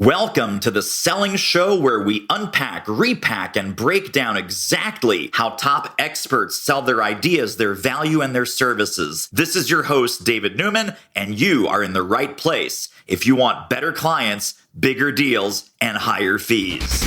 Welcome to the Selling Show, where we unpack, repack, and break down exactly how top experts sell their ideas, their value, and their services. This is your host, David Newman, and you are in the right place if you want better clients, bigger deals, and higher fees.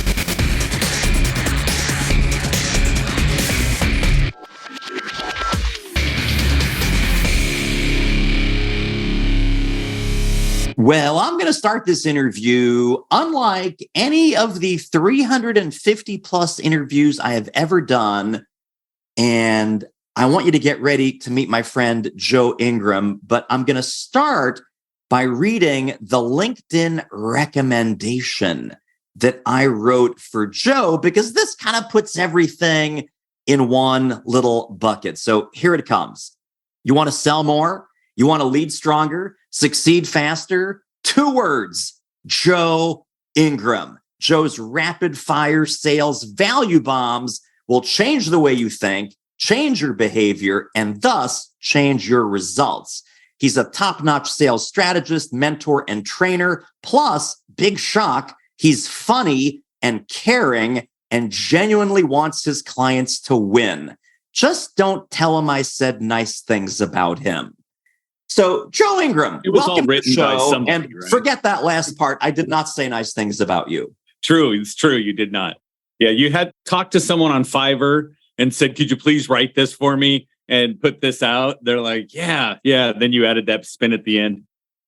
Well, I'm going to start this interview unlike any of the 350 plus interviews I have ever done. And I want you to get ready to meet my friend, Joe Ingram. But I'm going to start by reading the LinkedIn recommendation that I wrote for Joe, because this kind of puts everything in one little bucket. So here it comes. You want to sell more? You want to lead stronger? Succeed faster? 2 words, Joe Ingram. Joe's rapid fire sales value bombs will change the way you think, change your behavior, and thus change your results. He's a top-notch sales strategist, mentor, and trainer. Plus, big shock, he's funny and caring and genuinely wants his clients to win. Just don't tell him I said nice things about him. So, Joe Ingram, it was welcome all written to the show. by somebody, and right? Forget that last part. I did not say nice things about you. True. It's true. You did not. Yeah. You had talked to someone on Fiverr and said, could you please write this for me and put this out? They're like, yeah. Then you added that spin at the end.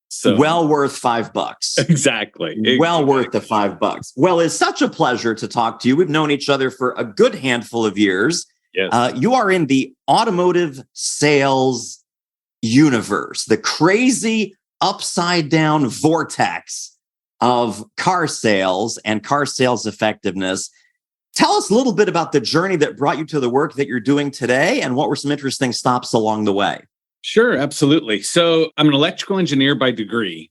So well worth $5. Exactly. Well worth the $5. Well, it's such a pleasure to talk to you. We've known each other for a good handful of years. Yes. You are in the automotive sales universe, the crazy upside down vortex of car sales and car sales effectiveness. Tell us a little bit about the journey that brought you to the work that you're doing today, and what were some interesting stops along the way? Sure, absolutely. So I'm an electrical engineer by degree,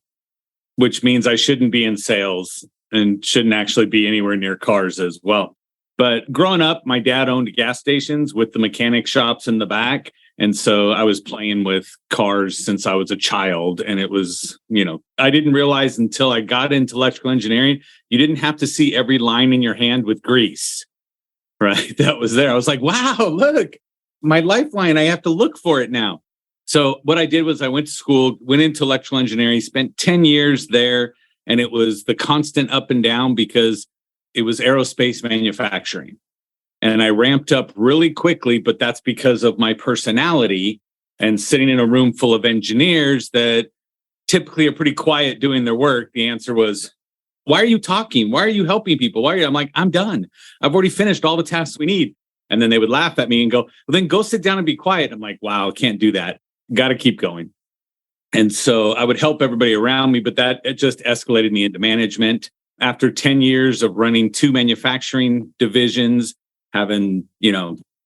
which means I shouldn't be in sales and shouldn't actually be anywhere near cars as well. But growing up, my dad owned gas stations with the mechanic shops in the back. And so I was playing with cars since I was a child. And it was, I didn't realize until I got into electrical engineering, you didn't have to see every line in your hand with grease, right? That was there. I was like, wow, look, my lifeline, I have to look for it now. So what I did was I went to school, went into electrical engineering, spent 10 years there. And it was the constant up and down because it was aerospace manufacturing. And I ramped up really quickly, but that's because of my personality and sitting in a room full of engineers that typically are pretty quiet doing their work. The answer was, why are you talking? Why are you helping people? I'm like, I'm done. I've already finished all the tasks we need. And then they would laugh at me and go, well, then go sit down and be quiet. I'm like, wow, I can't do that. Got to keep going. And so I would help everybody around me, but it just escalated me into management. After 10 years of running 2 manufacturing divisions, having,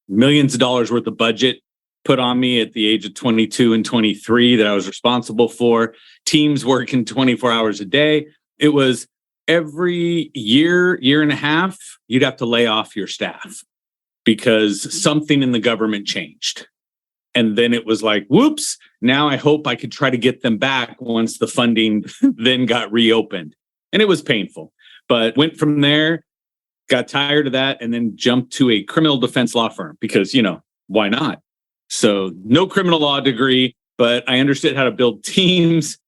millions of dollars worth of budget put on me at the age of 22 and 23 that I was responsible for, teams working 24 hours a day. It was every year and a half, you'd have to lay off your staff because something in the government changed. And then it was like, whoops, now I hope I could try to get them back once the funding then got reopened. And it was painful, but went from there, got tired of that, and then jumped to a criminal defense law firm because, why not? So no criminal law degree, but I understood how to build teams,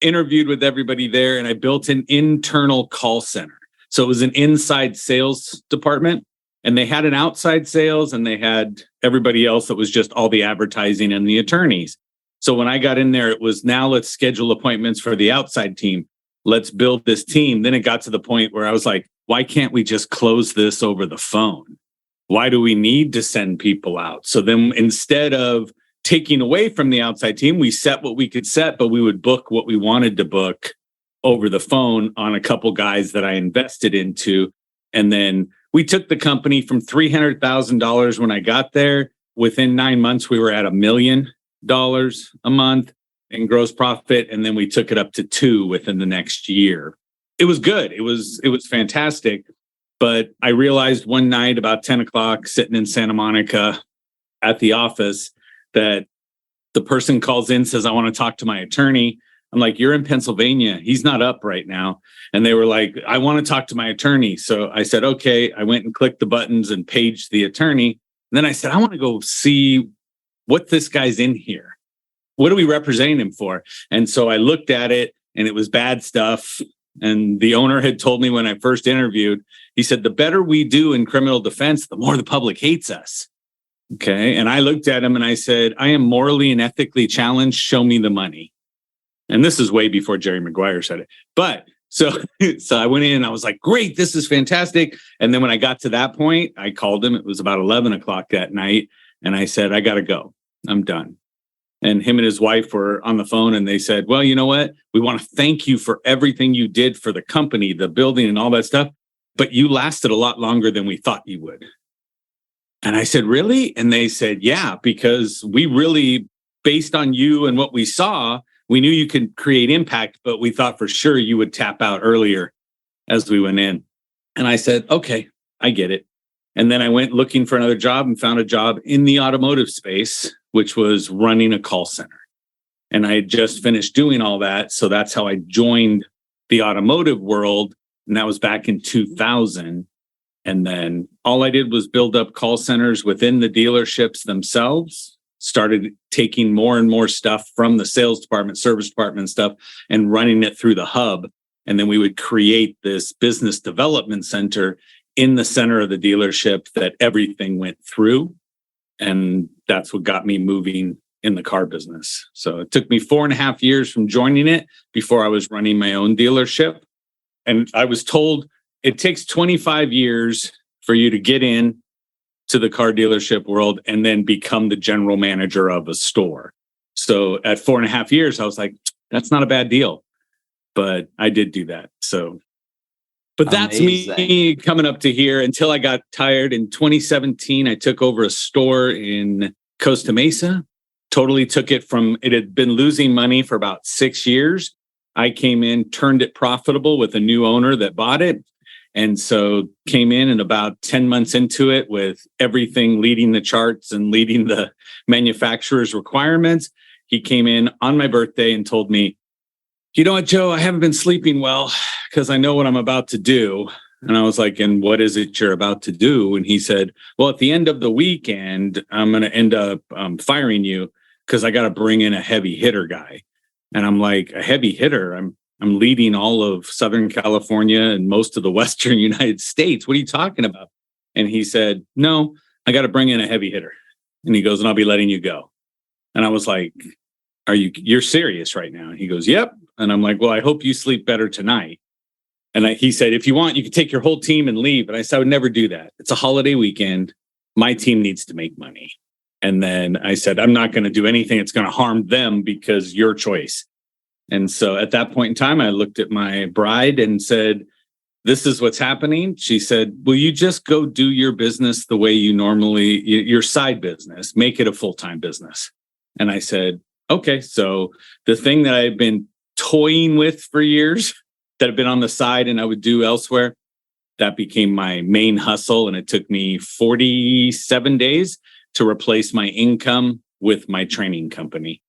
interviewed with everybody there, and I built an internal call center. So it was an inside sales department, and they had an outside sales, and they had everybody else that was just all the advertising and the attorneys. So when I got in there, it was now let's schedule appointments for the outside team. Let's build this team. Then it got to the point where I was like, why can't we just close this over the phone? Why do we need to send people out? So then instead of taking away from the outside team, we set what we could set, but we would book what we wanted to book over the phone on a couple guys that I invested into. And then we took the company from $300,000 when I got there. Within 9 months, we were at $1 million a month in gross profit. And then we took it up to 2 within the next year. It was good. It was fantastic. But I realized one night about 10 o'clock sitting in Santa Monica at the office that the person calls in, says, I want to talk to my attorney. I'm like, you're in Pennsylvania. He's not up right now. And they were like, I want to talk to my attorney. So I said, okay. I went and clicked the buttons and paged the attorney. And then I said, I want to go see what this guy's in here. What are we representing him for? And so I looked at it and it was bad stuff. And the owner had told me when I first interviewed, he said, the better we do in criminal defense, the more the public hates us. Okay. And I looked at him and I said, I am morally and ethically challenged. Show me the money. And this is way before Jerry Maguire said it. But so I went in and I was like, great, this is fantastic. And then when I got to that point, I called him. It was about 11 o'clock that night. And I said, I got to go. I'm done. And him and his wife were on the phone and they said, well, you know what? We want to thank you for everything you did for the company, the building and all that stuff. But you lasted a lot longer than we thought you would. And I said, really? And they said, yeah, because we really, based on you and what we saw, we knew you could create impact, but we thought for sure you would tap out earlier as we went in. And I said, okay, I get it. And then I went looking for another job and found a job in the automotive space, which was running a call center. And I had just finished doing all that. So that's how I joined the automotive world. And that was back in 2000. And then all I did was build up call centers within the dealerships themselves, started taking more and more stuff from the sales department, service department and stuff, and running it through the hub. And then we would create this business development center in the center of the dealership that everything went through. And that's what got me moving in the car business. So it took me 4.5 years from joining it before I was running my own dealership. And I was told it takes 25 years for you to get in to the car dealership world and then become the general manager of a store. So at 4.5 years, I was like, that's not a bad deal. But I did do that. So, but that's me coming up to here until I got tired. In 2017, I took over a store in Costa Mesa, totally took it from, it had been losing money for about 6 years. I came in, turned it profitable with a new owner that bought it. And so came in and about 10 months into it with everything leading the charts and leading the manufacturer's requirements. He came in on my birthday and told me, you know what, Joe, I haven't been sleeping well because I know what I'm about to do. And I was like, and what is it you're about to do? And he said, well, at the end of the weekend, I'm going to end up firing you because I got to bring in a heavy hitter guy. And I'm like, a heavy hitter? I'm leading all of Southern California and most of the Western United States. What are you talking about? And he said, no, I got to bring in a heavy hitter. And he goes, and I'll be letting you go. And I was like, you're serious right now? And he goes, yep. And I'm like, well, I hope you sleep better tonight. And he said, if you want, you can take your whole team and leave. And I said, I would never do that. It's a holiday weekend. My team needs to make money. And then I said, I'm not going to do anything that's going to harm them because your choice. And so at that point in time, I looked at my bride and said, this is what's happening. She said, will you just go do your business the way you normally, your side business, make it a full-time business? And I said, okay. So the thing that I've been toying with for years that have been on the side and I would do elsewhere, that became my main hustle. And it took me 47 days to replace my income with my training company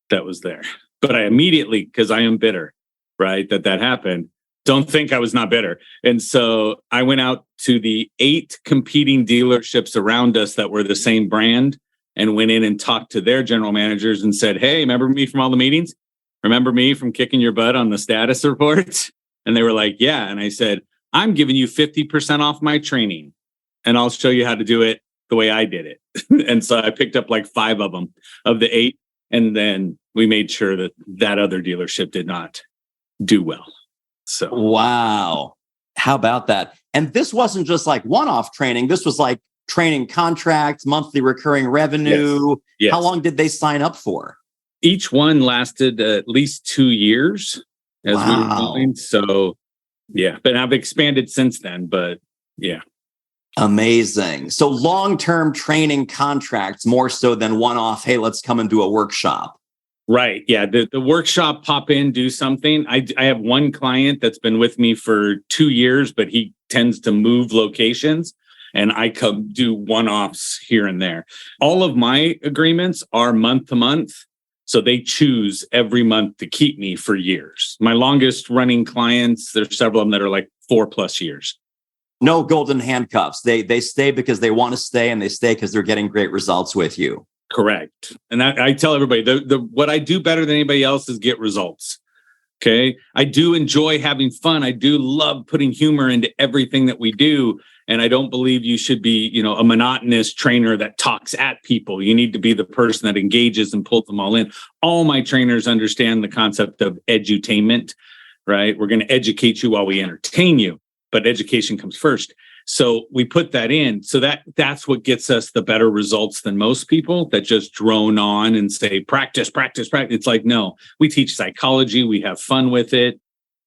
that was there. But I immediately, because I am bitter, right, that happened, don't think I was not bitter. And so I went out to the 8 competing dealerships around us that were the same brand and went in and talked to their general managers and said, hey, remember me from all the meetings? Remember me from kicking your butt on the status reports? And they were like, yeah. And I said, I'm giving you 50% off my training and I'll show you how to do it the way I did it. And so I picked up like 5 of them of the 8. And then we made sure that other dealership did not do well. So, wow. How about that? And this wasn't just like one-off training. This was like training contracts, monthly recurring revenue. Yes. How long did they sign up for? Each one lasted at least 2 years as we were going. So, yeah, but I've expanded since then. But yeah. Amazing. So long-term training contracts more so than one-off, hey, let's come and do a workshop. Right. Yeah. The workshop, pop in, do something. I have one client that's been with me for 2 years, but he tends to move locations and I come do one-offs here and there. All of my agreements are month to month. So they choose every month to keep me for years. My longest running clients, there's several of them that are like 4+ years. No golden handcuffs. They stay because they want to stay, and they stay because they're getting great results with you. Correct. And I tell everybody, what I do better than anybody else is get results. Okay. I do enjoy having fun. I do love putting humor into everything that we do. And I don't believe you should be, a monotonous trainer that talks at people. You need to be the person that engages and pulls them all in. All my trainers understand the concept of edutainment, right? We're going to educate you while we entertain you, but education comes first. So we put that in. So that's what gets us the better results than most people that just drone on and say, practice, practice, practice. It's like, no, we teach psychology. We have fun with it.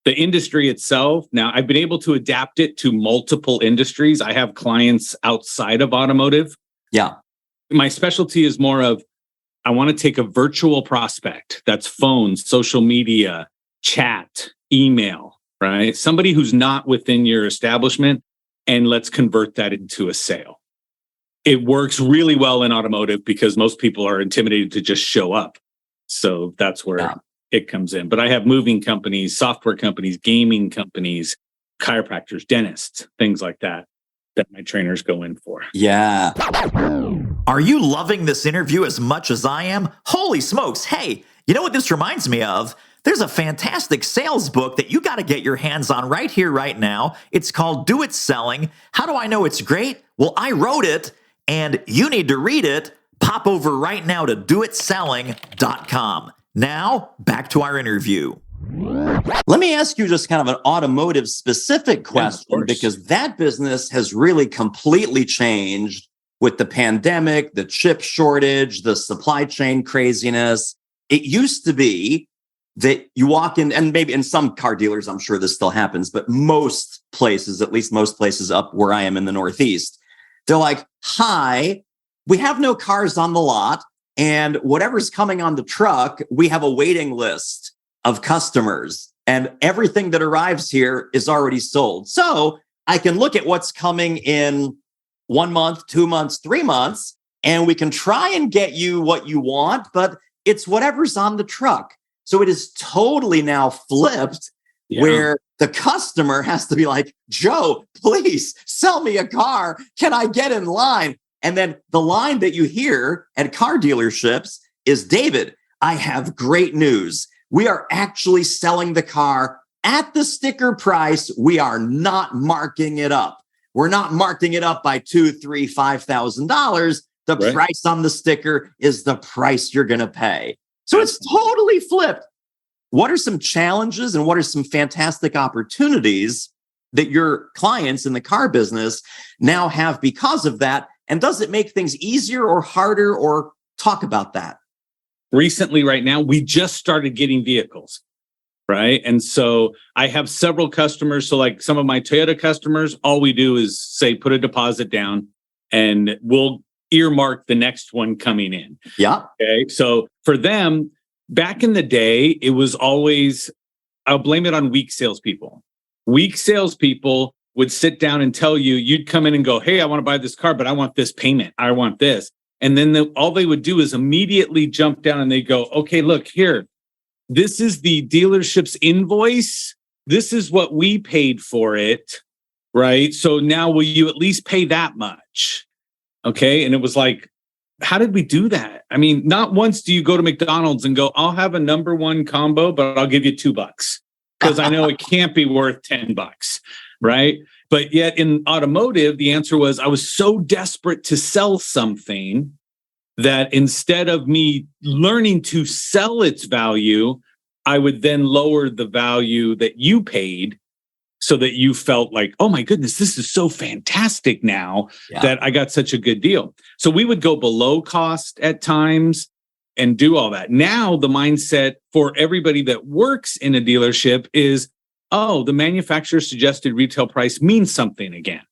The industry itself, now I've been able to adapt it to multiple industries. I have clients outside of automotive. Yeah. My specialty is more of, I want to take a virtual prospect. That's phones, social media, chat, email, right? Somebody who's not within your establishment, and let's convert that into a sale. It works really well in automotive because most people are intimidated to just show up. So that's where it comes in. But I have moving companies, software companies, gaming companies, chiropractors, dentists, things like that my trainers go in for. Yeah. Are you loving this interview as much as I am? Holy smokes. Hey, you know what this reminds me of? There's a fantastic sales book that you got to get your hands on right here, right now. It's called Do It Selling. How do I know it's great? Well, I wrote it and you need to read it. Pop over right now to doitselling.com. Now, back to our interview. Let me ask you just kind of an automotive specific question, because that business has really completely changed with the pandemic, the chip shortage, the supply chain craziness. It used to be that you walk in, and maybe in some car dealers, I'm sure this still happens, but most places, at least most places up where I am in the Northeast, they're like, hi, we have no cars on the lot, and whatever's coming on the truck, we have a waiting list of customers, and everything that arrives here is already sold. So I can look at what's coming in 1 month, 2 months, 3 months, and we can try and get you what you want, but it's whatever's on the truck. So it is totally now flipped, where the customer has to be like, Joe, please sell me a car. Can I get in line? And then the line that you hear at car dealerships is, David, I have great news. We are actually selling the car at the sticker price. We are not marking it up. We're not marking it up by $2,000, $3,000, $5,000. The price on the sticker is the price you're going to pay. So it's totally flipped. What are some challenges and what are some fantastic opportunities that your clients in the car business now have because of that? And does it make things easier or harder, or talk about that? Recently, right now, we just started getting vehicles, right? And so I have several customers. So like some of my Toyota customers, all we do is say, put a deposit down and we'll earmark the next one coming in. Yeah. Okay. So for them, back in the day, it was always, I'll blame it on weak salespeople. Weak salespeople would sit down and tell you, you'd come in and go, hey, I want to buy this car, but I want this payment. I want this. And then all they would do is immediately jump down and they go, okay, look here. This is the dealership's invoice. This is what we paid for it, right? So now will you at least pay that much? Okay. And it was like, how did we do that? I mean, not once do you go to McDonald's and go, I'll have a number one combo, but I'll give you $2 because I know it can't be worth $10, right? But yet in automotive, the answer was I was so desperate to sell something that instead of me learning to sell its value, I would then lower the value that you paid so that you felt like, oh my goodness, this is so fantastic now that I got such a good deal. So we would go below cost at times and do all that. Now the mindset for everybody that works in a dealership is, oh, the manufacturer suggested retail price means something again.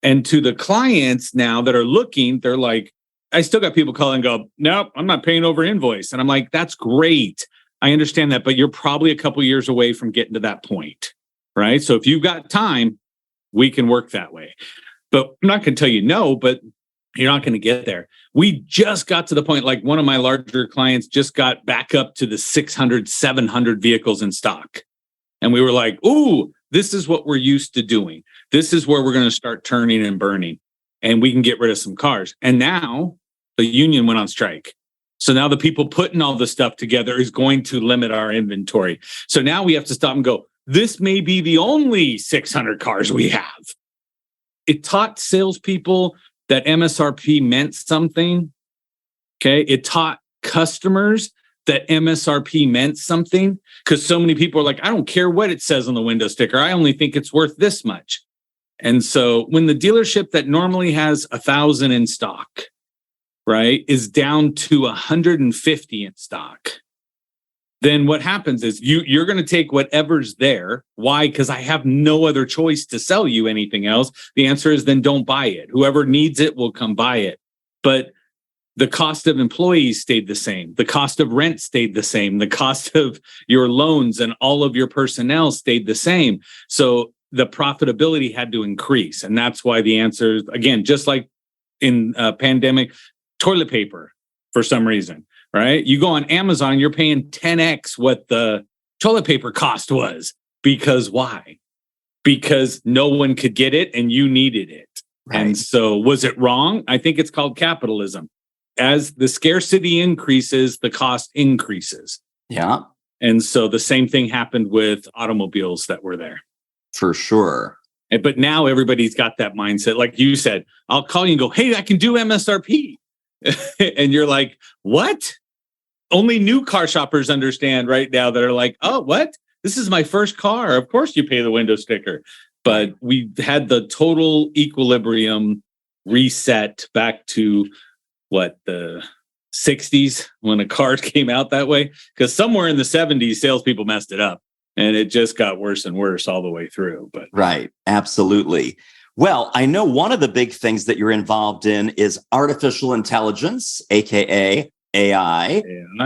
And to the clients now that are looking, they're like, I still got people call and go, nope, I'm not paying over invoice. And I'm like, that's great. I understand that, but you're probably a couple years away from getting to that point, right? So if you've got time, we can work that way. But I'm not going to tell you no, but You're not going to get there. We just got to the point, like one of my larger clients just got back up to the 600, 700 vehicles in stock. And we were like, ooh, this is what we're used to doing. This is where we're going to start turning and burning, and we can get rid of some cars. And now the union went on strike. So now the people putting all the stuff together is going to limit our inventory. So now we have to stop and go, this may be the only 600 cars we have. It taught salespeople that MSRP meant something. Okay. It taught customers that MSRP meant something, because so many people are like, I don't care what it says on the window sticker. I only think it's worth this much. And so when the dealership that normally has 1,000 in stock, right, is down to 150 in stock, then what happens is you're going to take whatever's there. Why? Because I have no other choice to sell you anything else. The answer is then don't buy it. Whoever needs it will come buy it. But the cost of employees stayed the same. The cost of rent stayed the same. The cost of your loans and all of your personnel stayed the same. So the profitability had to increase. And that's why the answer is, again, just like in pandemic, toilet paper for some reason, right? You go on Amazon, you're paying 10x what the toilet paper cost was. Because why? Because no one could get it and you needed it. Right. And so was it wrong? I think it's called capitalism. As the scarcity increases, the cost increases. Yeah. And so the same thing happened with automobiles that were there. For sure. But now everybody's got that mindset. Like you said, I'll call you and go, hey, I can do MSRP. And you're like, what? Only new car shoppers understand right now that are like, oh, what? This is my first car. Of course you pay the window sticker. But we had the total equilibrium reset back to the 60s when a car came out that way, because somewhere in the 70s salespeople messed it up and it just got worse and worse all the way through. But right, absolutely. Well, I know one of the big things that you're involved in is artificial intelligence, aka AI.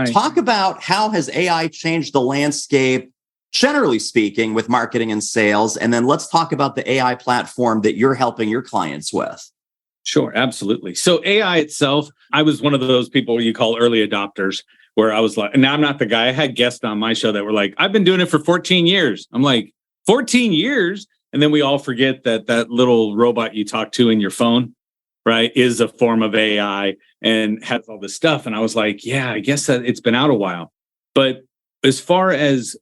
Talk about how has AI changed the landscape, generally speaking, with marketing and sales, and then let's talk about the AI platform that you're helping your clients with. Sure, absolutely. So AI itself, I was one of those people you call early adopters, where I was like, and now I'm not the guy. I had guests on my show that were like, I've been doing it for 14 years. I'm like, 14 years? And then we all forget that that little robot you talk to in your phone, right, is a form of AI and has all this stuff. And I was like, yeah, I guess that it's been out a while. But as far as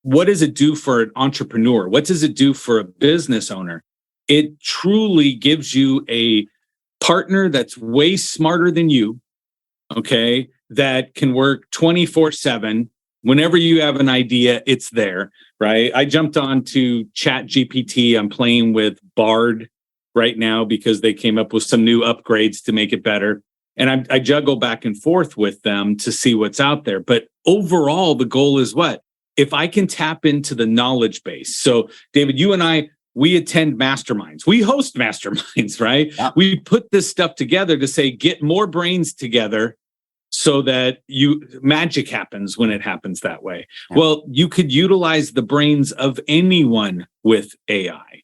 what does it do for an entrepreneur? What does it do for a business owner? It truly gives you a partner that's way smarter than you, okay, that can work 24/7. Whenever you have an idea, it's there, right? I jumped on to Chat GPT. I'm playing with Bard right now because they came up with some new upgrades to make it better. And I juggle back and forth with them to see what's out there. But overall, the goal is what? If I can tap into the knowledge base. So, David, you and I, we attend masterminds. We host masterminds, right? Yeah. We put this stuff together to say, get more brains together so that magic happens when it happens that way. Yeah. Well, you could utilize the brains of anyone with AI.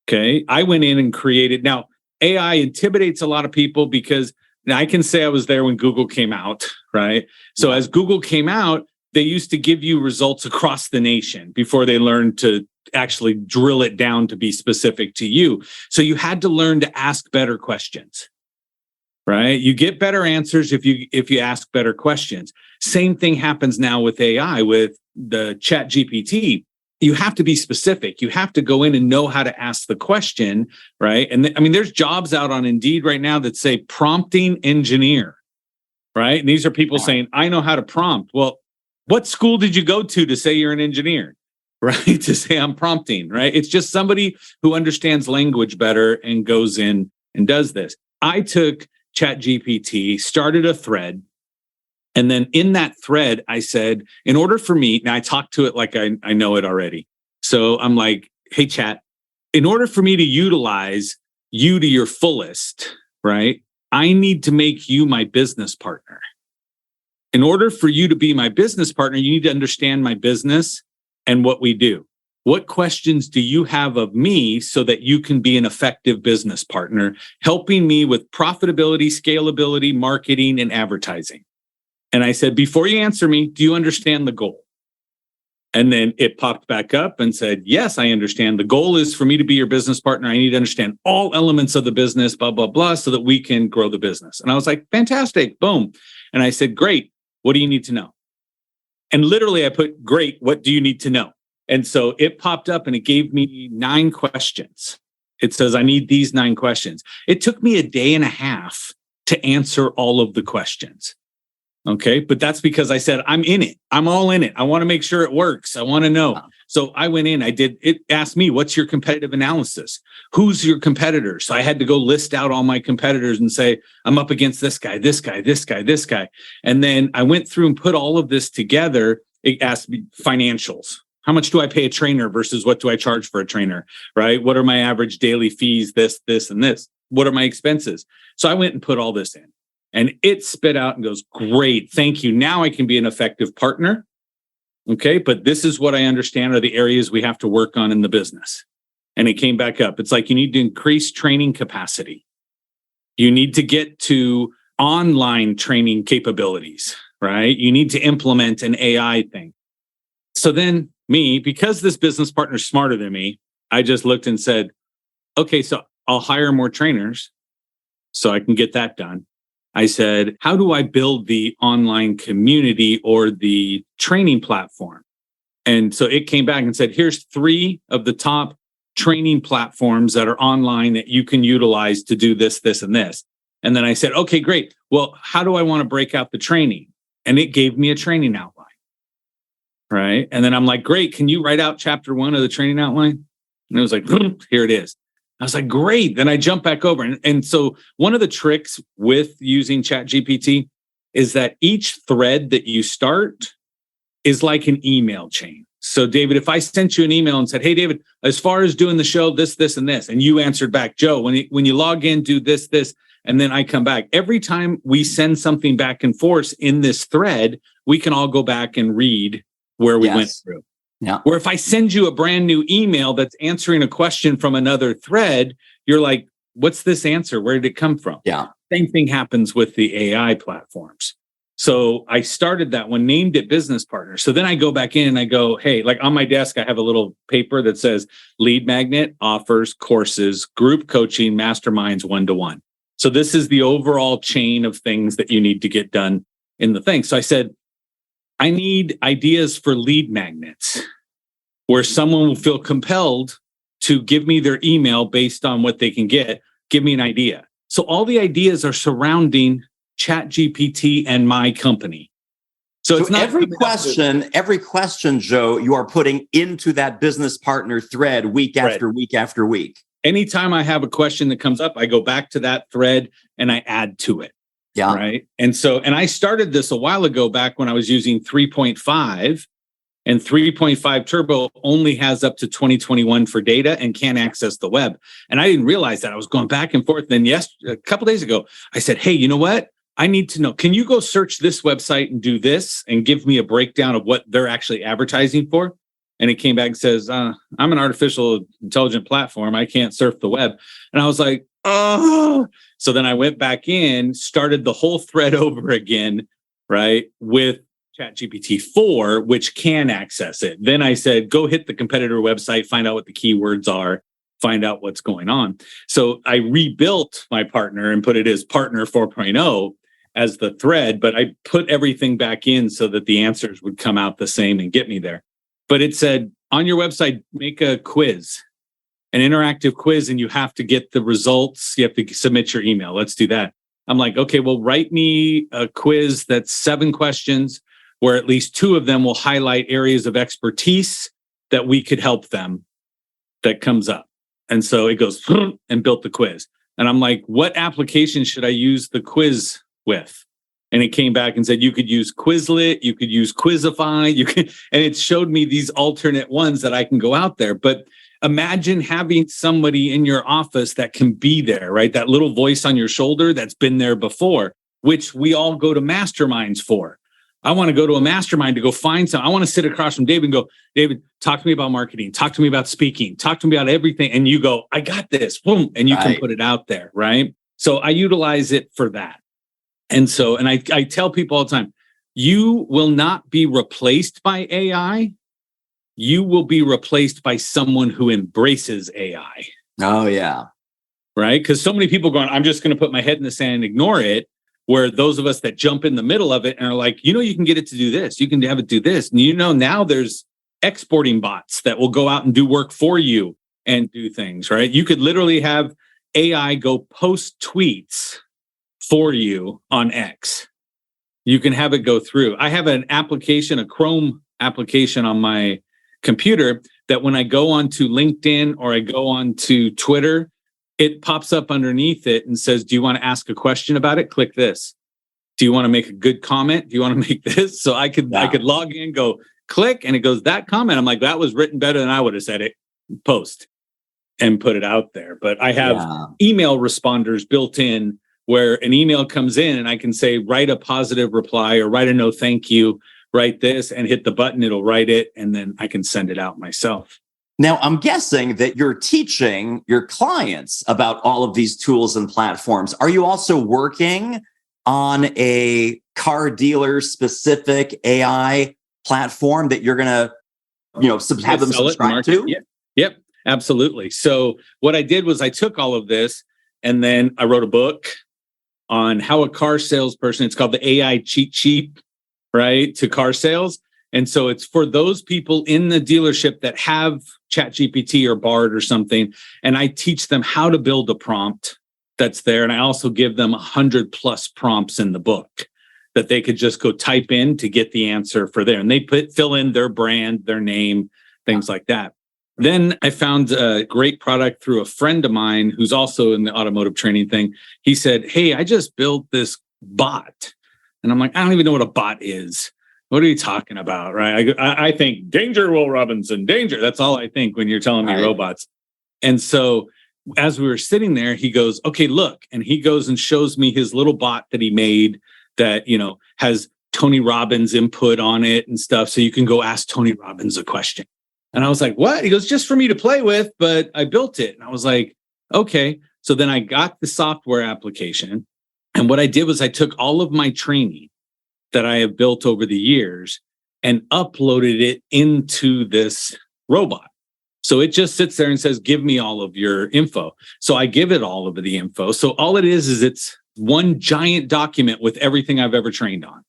Okay. I went in and created. Now, AI intimidates a lot of people because now I can say I was there when Google came out, right? So as Google came out, they used to give you results across the nation before they learned to actually drill it down to be specific to you. So you had to learn to ask better questions, right? You get better answers if you ask better questions. Same thing happens now with AI, with the Chat GPT. You have to be specific. You have to go in and know how to ask the question, right? And there's jobs out on Indeed right now that say prompting engineer, right? And these are people saying, I know how to prompt. Well, what school did you go to say you're an engineer, right? To say I'm prompting, right? It's just somebody who understands language better and goes in and does this. I took ChatGPT, started a thread, and then in that thread, I said, in order for me, now I talked to it like I know it already. So I'm like, hey, Chat, in order for me to utilize you to your fullest, right? I need to make you my business partner. In order for you to be my business partner, you need to understand my business and what we do. What questions do you have of me so that you can be an effective business partner, helping me with profitability, scalability, marketing, and advertising? And I said, before you answer me, do you understand the goal? And then it popped back up and said, yes, I understand. The goal is for me to be your business partner. I need to understand all elements of the business, blah, blah, blah, so that we can grow the business. And I was like, fantastic, boom. And I said, great, what do you need to know? And literally I put, great, what do you need to know? And so it popped up and it gave me 9 questions. It says, I need these 9 questions. It took me a day and a half to answer all of the questions. Okay. But that's because I said, I'm in it. I'm all in it. I want to make sure it works. I want to know. So I went in, it asked me, what's your competitive analysis? Who's your competitor? So I had to go list out all my competitors and say, I'm up against this guy, this guy, this guy, this guy. And then I went through and put all of this together. It asked me financials. How much do I pay a trainer versus what do I charge for a trainer, right? What are my average daily fees, this, and this? What are my expenses? So I went and put all this in and it spit out and goes, great, thank you. Now I can be an effective partner. Okay, but this is what I understand are the areas we have to work on in the business. And it came back up. It's like you need to increase training capacity. You need to get to online training capabilities, right? You need to implement an AI thing. So then me, because this business partner is smarter than me, I just looked and said, okay, so I'll hire more trainers so I can get that done. I said, how do I build the online community or the training platform? And so it came back and said, here's 3 of the top training platforms that are online that you can utilize to do this, this, and this. And then I said, okay, great. Well, how do I want to break out the training? And it gave me a training outline. Right. And then I'm like, great. Can you write out chapter 1 of the training outline? And it was like, here it is. I was like, great. Then I jump back over. And so one of the tricks with using ChatGPT is that each thread that you start is like an email chain. So David, if I sent you an email and said, hey, David, as far as doing the show, this, and this, and you answered back, Joe, when you log in, do this, and then I come back. Every time we send something back and forth in this thread, we can all go back and read where we went through. Yeah. Where if I send you a brand new email that's answering a question from another thread, you're like, what's this answer? Where did it come from? Yeah. Same thing happens with the AI platforms. So I started that one, named it Business Partner. So then I go back in and I go, hey, like on my desk, I have a little paper that says Lead Magnet offers courses, group coaching, masterminds, 1-to-1. So this is the overall chain of things that you need to get done in the thing. So I said, I need ideas for lead magnets where someone will feel compelled to give me their email based on what they can get. Give me an idea. So all the ideas are surrounding ChatGPT and my company. So it's not every question, Joe, you are putting into that business partner thread week after week after week. Anytime I have a question that comes up, I go back to that thread and I add to it. Yeah. Right. And I started this a while ago back when I was using 3.5, and 3.5 Turbo only has up to 2021 for data and can't access the web. And I didn't realize that. I was going back and forth. Then a couple days ago, I said, hey, you know what? I need to know, can you go search this website and do this and give me a breakdown of what they're actually advertising for? And it came back and says, I'm an artificial intelligent platform. I can't surf the web. And I was like, oh. So then I went back in, started the whole thread over again, right, with ChatGPT 4, which can access it. Then I said, go hit the competitor website, find out what the keywords are, find out what's going on. So I rebuilt my partner and put it as Partner 4.0 as the thread, but I put everything back in so that the answers would come out the same and get me there. But it said, on your website, make a quiz, an interactive quiz, and you have to get the results. You have to submit your email. Let's do that. I'm like, okay, well, write me a quiz that's 7 questions where at least 2 of them will highlight areas of expertise that we could help them that comes up. And so it goes and built the quiz. And I'm like, what application should I use the quiz with? And it came back and said, you could use Quizlet, you could use Quizify, and it showed me these alternate ones that I can go out there. But imagine having somebody in your office that can be there, right? That little voice on your shoulder that's been there before, which we all go to masterminds for. I want to go to a mastermind to go find some. I want to sit across from David and go, David, talk to me about marketing. Talk to me about speaking. Talk to me about everything. And you go, I got this. Boom. And you can put it out there. Right. So I utilize it for that. And so, and I tell people all the time, you will not be replaced by AI. You will be replaced by someone who embraces AI. Oh, yeah. Right. Because so many people going, I'm just going to put my head in the sand and ignore it. Where those of us that jump in the middle of it and are like, you can get it to do this. You can have it do this. And now there's exporting bots that will go out and do work for you and do things, right? You could literally have AI go post tweets for you on X. You can have it go through. I have an application, a Chrome application on my computer that when I go onto LinkedIn or I go onto Twitter, it pops up underneath it and says, do you want to ask a question about it? Click this. Do you want to make a good comment? Do you want to make this? So I could log in, go click, and it goes, that comment. I'm like, that was written better than I would have said it. Post and put it out there. But I have email responders built in where an email comes in and I can say, write a positive reply or write a no thank you, write this, and hit the button. It'll write it. And then I can send it out myself. Now, I'm guessing that you're teaching your clients about all of these tools and platforms. Are you also working on a car dealer specific AI platform that you're going to, have them subscribe to? Yep, absolutely. So what I did was I took all of this and then I wrote a book on how a car salesperson, it's called the AI cheat sheet, right, to car sales. And so it's for those people in the dealership that have ChatGPT or Bard or something. And I teach them how to build a prompt that's there. And I also give them 100+ prompts in the book that they could just go type in to get the answer for there. And they fill in their brand, their name, things like that. Then I found a great product through a friend of mine who's also in the automotive training thing. He said, hey, I just built this bot. And I'm like, I don't even know what a bot is. What are you talking about, right? I think danger, Will Robinson, danger. That's all I think when you're telling me robots. And so as we were sitting there, he goes, okay, look. And he goes and shows me his little bot that he made that, has Tony Robbins input on it and stuff. So you can go ask Tony Robbins a question. And I was like, what? He goes, just for me to play with, but I built it. And I was like, okay. So then I got the software application. And what I did was I took all of my training that I have built over the years and uploaded it into this robot. So it just sits there and says, give me all of your info. So I give it all of the info. So all it is it's one giant document with everything I've ever trained on.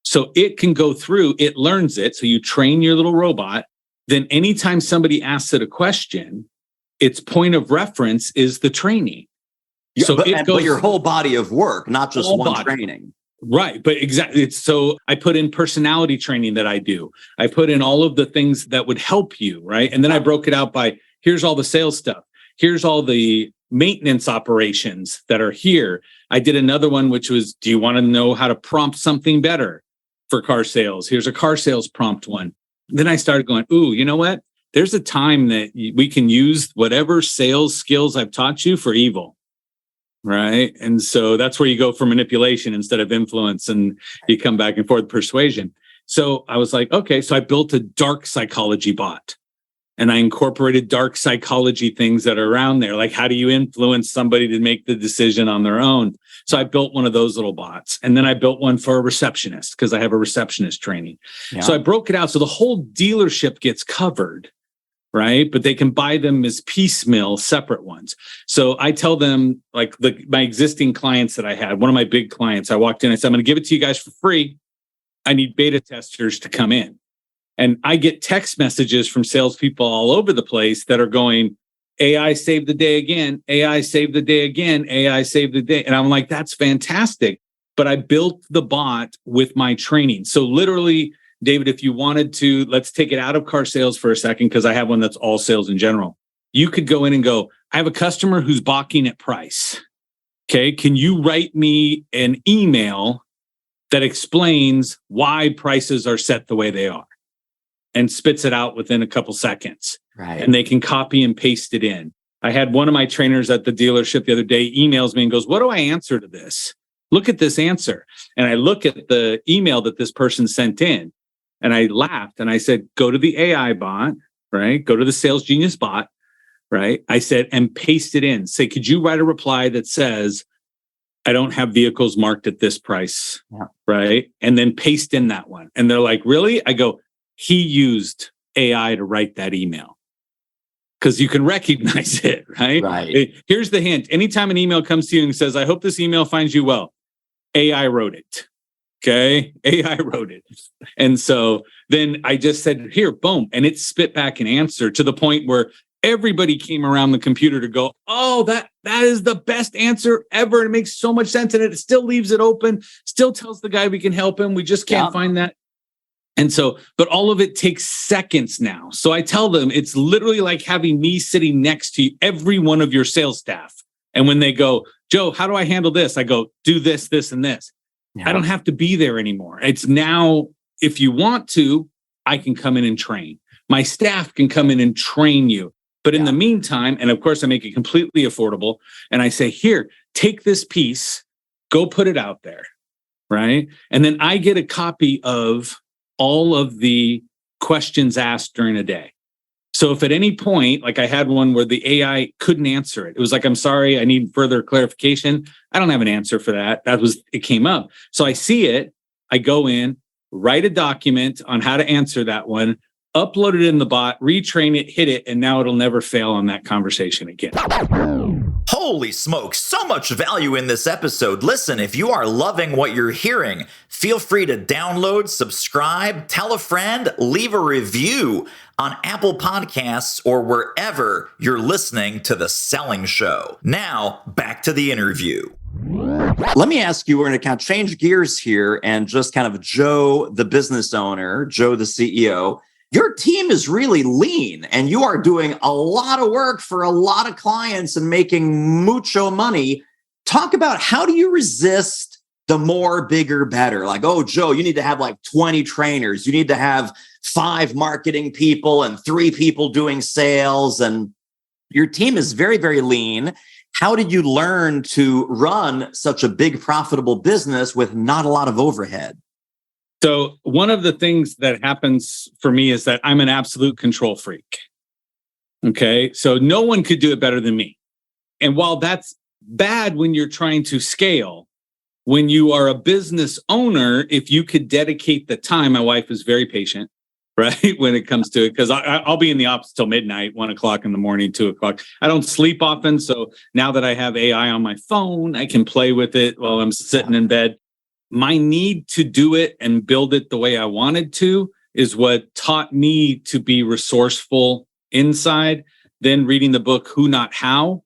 So it can go through, it learns it. So you train your little robot. Then anytime somebody asks it a question, its point of reference is the training. So it goes your whole body of work, not just one training. Right. But exactly. So I put in personality training that I do. I put in all of the things that would help you. Right. And then I broke it out by here's all the sales stuff. Here's all the maintenance operations that are here. I did another one, which was, do you want to know how to prompt something better for car sales? Here's a car sales prompt one. Then I started going, ooh, you know what? There's a time that we can use whatever sales skills I've taught you for evil. Right. And so that's where you go for manipulation instead of influence and you come back and forth persuasion. So I was like, okay, so I built a dark psychology bot and I incorporated dark psychology things that are around there. Like, how do you influence somebody to make the decision on their own? So I built one of those little bots. And then I built one for a receptionist because I have a receptionist training. Yeah. So I broke it out. So the whole dealership gets covered. Right. But they can buy them as piecemeal separate ones. So I tell them, like my existing clients that I had, one of my big clients, I walked in, I said, I'm going to give it to you guys for free. I need beta testers to come in. And I get text messages from salespeople all over the place that are going, AI saved the day again. AI saved the day again. AI saved the day. And I'm like, that's fantastic. But I built the bot with my training. So literally, David, if you wanted to, let's take it out of car sales for a second, because I have one that's all sales in general. You could go in and go, I have a customer who's balking at price. Okay. Can you write me an email that explains why prices are set the way they are and spits it out within a couple seconds? Right. And they can copy and paste it in. I had one of my trainers at the dealership the other day emails me and goes, what do I answer to this? look at this answer. And I look at the email that this person sent in, and I laughed and I said, go to the AI bot, right? Go to the Sales Genius bot, right? I said, and paste it in. Say, could you write a reply that says, I don't have vehicles marked at this price, right? And then paste in that one. And they're like, really? I go, he used AI to write that email. Because you can recognize it, right? Right. Here's the hint. Anytime an email comes to you and says, I hope this email finds you well, AI wrote it. Okay? AI wrote it. And so then I just said, here, boom. And it spit back an answer to the point where everybody came around the computer to go, oh, that is the best answer ever. It makes so much sense. And it still leaves it open, still tells the guy we can help him. We just can't find that. And so, but all of it takes seconds now. So I tell them it's literally like having me sitting next to you, every one of your sales staff. And when they go, Joe, how do I handle this? I go, do this, this, and this. Yeah. I don't have to be there anymore. It's now, if you want to, I can come in and train. My staff can come in and train you. But in the meantime, and of course I make it completely affordable. And I say, here, take this piece, go put it out there. Right. And then I get a copy of all of the questions asked during a day. So if at any point, like I had one where the AI couldn't answer it, it was like, I'm sorry, I need further clarification. I don't have an answer for that. It came up. So I see it, I go in, write a document on how to answer that one, upload it in the bot, retrain it, hit it, and now it'll never fail on that conversation again. Holy smokes, so much value in this episode. Listen, if you are loving what you're hearing, feel free to download, subscribe, tell a friend, leave a review on Apple Podcasts or wherever you're listening to The Selling Show. Now, back to the interview. Let me ask you, we're going to kind of change gears here and just kind of Joe, the business owner, Joe, the CEO. Your team is really lean and you are doing a lot of work for a lot of clients and making mucho money. Talk about how do you resist the more, bigger, better? Like, oh, Joe, you need to have like 20 trainers. You need to have 5 marketing people and 3 people doing sales. And your team is very, very lean. How did you learn to run such a big, profitable business with not a lot of overhead? So one of the things that happens for me is that I'm an absolute control freak. Okay. So no one could do it better than me. And while that's bad when you're trying to scale, when you are a business owner, if you could dedicate the time, my wife is very patient, right? When it comes to it, because I'll be in the office till midnight, 1 o'clock in the morning, 2 o'clock. I don't sleep often. So now that I have AI on my phone, I can play with it while I'm sitting in bed. My need to do it and build it the way I wanted to is what taught me to be resourceful inside. Then reading the book, Who Not How,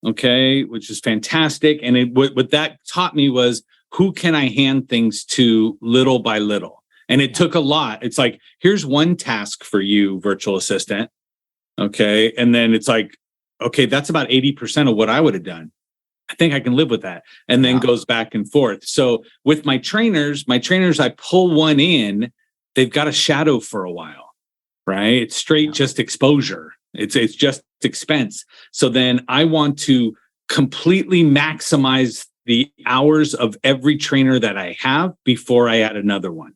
okay, which is fantastic. And what that taught me was, who can I hand things to little by little? And it took a lot. It's like, here's one task for you, virtual assistant. Okay. And then it's like, okay, that's about 80% of what I would have done. I think I can live with that. And then goes back and forth. So with my trainers, I pull one in, they've got a shadow for a while, right? It's straight just exposure. It's just expense. So then I want to completely maximize the hours of every trainer that I have before I add another one.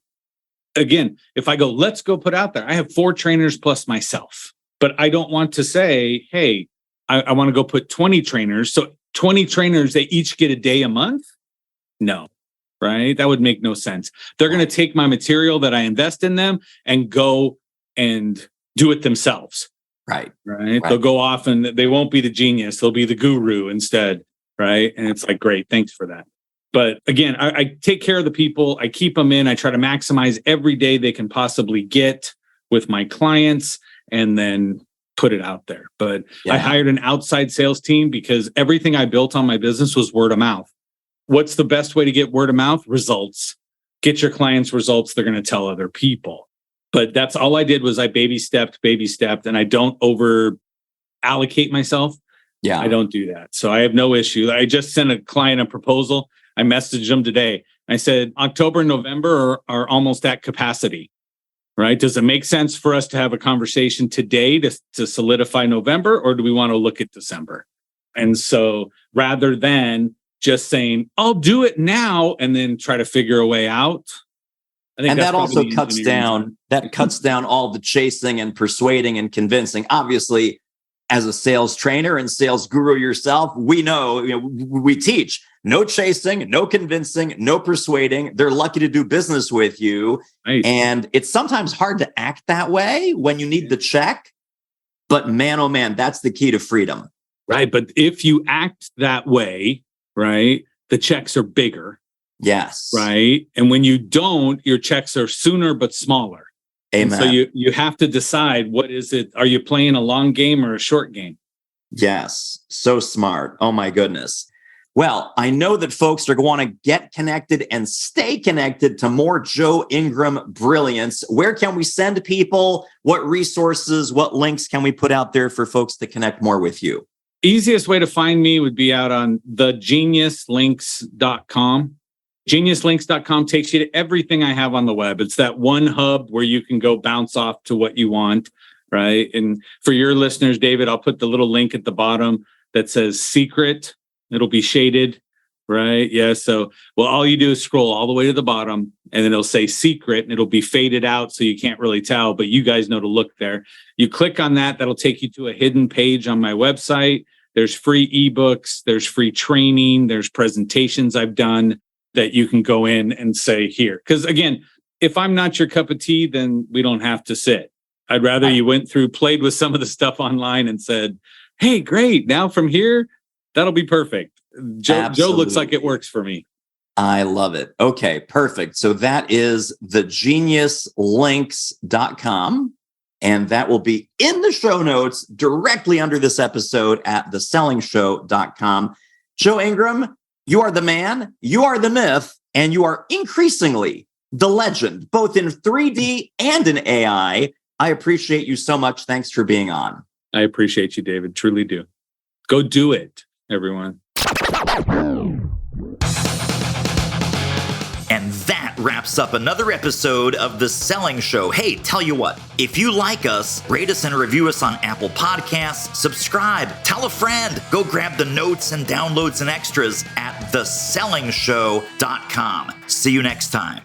Again, if I go, let's go put out there, I have 4 trainers plus myself, but I don't want to say, hey, I want to go put 20 trainers. So 20 trainers, they each get a day a month? No, right? That would make no sense. They're going to take my material that I invest in them and go and do it themselves. Right. They'll go off and they won't be the genius. They'll be the guru instead. Right. And it's like, great, thanks for that. But again, I take care of the people. I keep them in. I try to maximize every day they can possibly get with my clients and then put it out there. But I hired an outside sales team because everything I built on my business was word of mouth. What's the best way to get word of mouth? Results. Get your clients results. They're going to tell other people. But that's all I did was I baby stepped, and I don't over allocate myself. Yeah, I don't do that. So I have no issue. I just sent a client a proposal. I messaged them today. I said, October and November are almost at capacity. Right? Does it make sense for us to have a conversation today to solidify November, or do we want to look at December? And so rather than just saying, I'll do it now, and then try to figure a way out. I think and that also cuts down all the chasing and persuading and convincing. Obviously, as a sales trainer and sales guru yourself, we know, we teach no chasing, no convincing, no persuading. They're lucky to do business with you. Right. And it's sometimes hard to act that way when you need the check. But man, oh man, that's the key to freedom. Right. But if you act that way, right, the checks are bigger. Yes. Right. And when you don't, your checks are sooner but smaller. Amen. And so you have to decide, what is it? Are you playing a long game or a short game? Yes. So smart. Oh my goodness. Well, I know that folks are going to want to get connected and stay connected to more Joe Ingram brilliance. Where can we send people? What resources, what links can we put out there for folks to connect more with you? Easiest way to find me would be out on thegeniuslinks.com. Geniuslinks.com takes you to everything I have on the web. It's that one hub where you can go bounce off to what you want, right? And for your listeners, David, I'll put the little link at the bottom that says secret. It'll be shaded, right? Yeah. So, all you do is scroll all the way to the bottom, and then it'll say secret, and it'll be faded out so you can't really tell, but you guys know to look there. You click on that, that'll take you to a hidden page on my website. There's free ebooks, there's free training, there's presentations I've done that you can go in and say here. Because again, if I'm not your cup of tea, then we don't have to sit. I'd rather you went through, played with some of the stuff online and said, hey, great. Now from here, that'll be perfect. Joe looks like it works for me. I love it. Okay, perfect. So that is thegeniuslinks.com. And that will be in the show notes directly under this episode at thesellingshow.com. Joe Ingram, you are the man, you are the myth, and you are increasingly the legend, both in 3D and in AI. I appreciate you so much. Thanks for being on. I appreciate you, David. Truly do. Go do it, everyone. And that wraps up another episode of The Selling Show. Hey, tell you what, if you like us, rate us and review us on Apple Podcasts, subscribe, tell a friend, go grab the notes and downloads and extras at thesellingshow.com. See you next time.